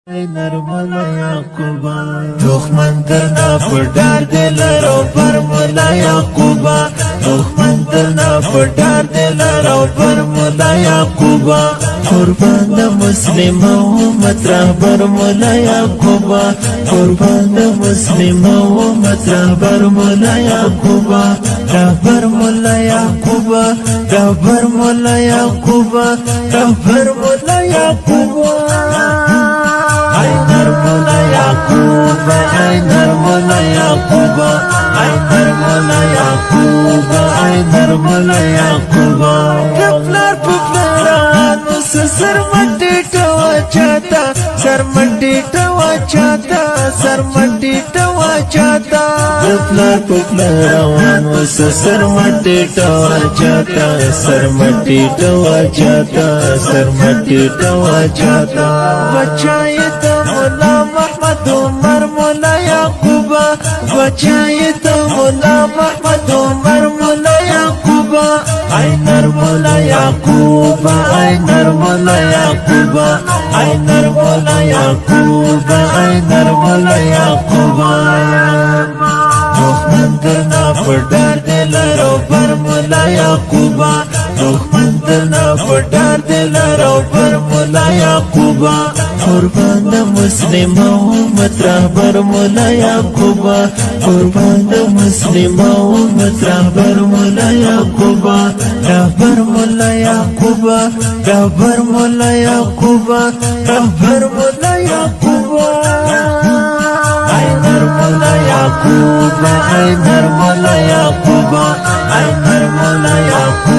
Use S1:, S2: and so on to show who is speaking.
S1: نرملا یعقوبا دښمن درنا پډار دلرو فرمولا یعقوبا دښمن درنا پډار دلرو فرمولا یعقوبا قربان د مسلم امت رهبر مولا یعقوبا قربان د مسلم امت رهبر مولا یعقوبا رهبر مولا یعقوبا رهبر مولا یعقوبا رهبر مولا یعقوبا ay nirmala ya'quba ay nirmala ya'quba ay nirmala ya'quba ay nirmala ya'quba kaplar puplar sar matti tawachata sar matti tawachata sar matti tawachata kaplar puplar sar matti tawachata sar matti tawachata sar matti tawachata bachayat مولا محمد عمر مولا یعقوبا بچایت مولا محمد عمر مولا یعقوبا ay nirmala ya'quba ay nirmala ya'quba ay nirmala ya'quba ay nirmala ya'quba دښمن درنا پډار دلرو فرمولا یعقوبا دښمن درنا پډار دلرو فرمولا یعقوبا قربان د مسلم امت رهبر مولا یعقوبا قربان د مسلم امت رهبر مولا یعقوبا رهبر مولا یعقوبا رهبر مولا یعقوبا رهبر مولا یعقوبا ay nirmala ya'quba ay nirmala ya'quba ay nirmala ya'quba